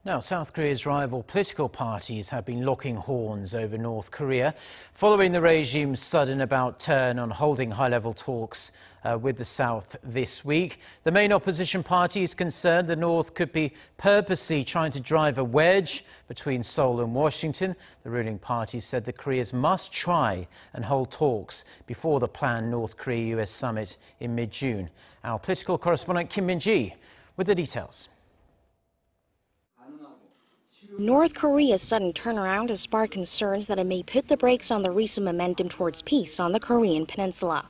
Now, South Korea's rival political parties have been locking horns over North Korea following the regime's sudden about-turn on holding high-level talks with the South this week. The main opposition party is concerned the North could be purposely trying to drive a wedge between Seoul and Washington. The ruling party said the Koreas must try and hold talks before the planned North Korea-U.S. summit in mid-June. Our political correspondent Kim Min-ji with the details. North Korea's sudden turnaround has sparked concerns that it may put the brakes on the recent momentum towards peace on the Korean peninsula.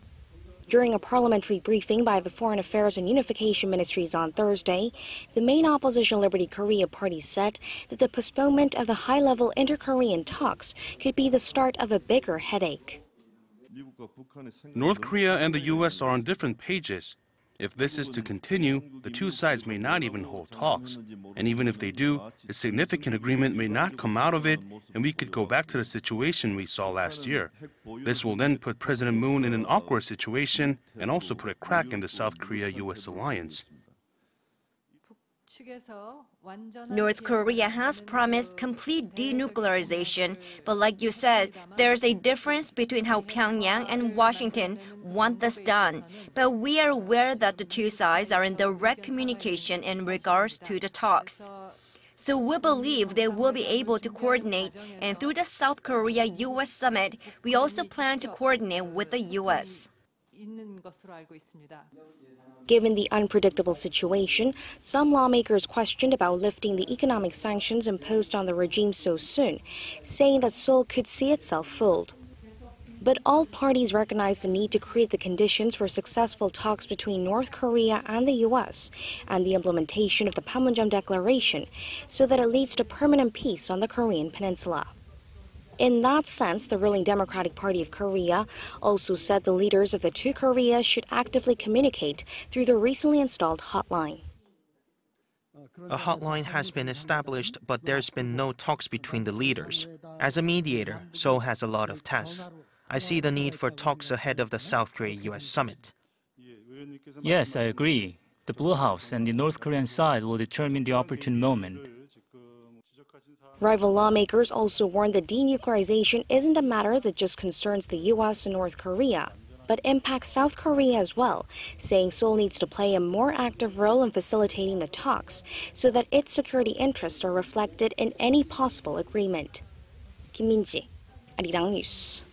During a parliamentary briefing by the Foreign Affairs and Unification ministries on Thursday, the main opposition Liberty Korea party said that the postponement of the high-level inter-Korean talks could be the start of a bigger headache. North Korea and the U.S. are on different pages. If this is to continue, the two sides may not even hold talks. And even if they do, a significant agreement may not come out of it, and we could go back to the situation we saw last year. This will then put President Moon in an awkward situation and also put a crack in the South Korea-U.S. alliance. North Korea has promised complete denuclearization, but like you said, there's a difference between how Pyongyang and Washington want this done. But we are aware that the two sides are in direct communication in regards to the talks. So we believe they will be able to coordinate, and through the South Korea-U.S. summit, we also plan to coordinate with the U.S. Given the unpredictable situation, some lawmakers questioned about lifting the economic sanctions imposed on the regime so soon, saying that Seoul could see itself fooled. But all parties recognize the need to create the conditions for successful talks between North Korea and the U.S. and the implementation of the Panmunjom Declaration so that it leads to permanent peace on the Korean peninsula. In that sense, the ruling Democratic Party of Korea also said the leaders of the two Koreas should actively communicate through the recently installed hotline. A hotline has been established, but there's been no talks between the leaders. As a mediator, Seoul has a lot of tasks. I see the need for talks ahead of the South Korea-U.S. summit. Yes, I agree. The Blue House and the North Korean side will determine the opportune moment. Rival lawmakers also warned that denuclearization isn't a matter that just concerns the U.S. and North Korea, but impacts South Korea as well, saying Seoul needs to play a more active role in facilitating the talks so that its security interests are reflected in any possible agreement. Kim Min-ji, Arirang News.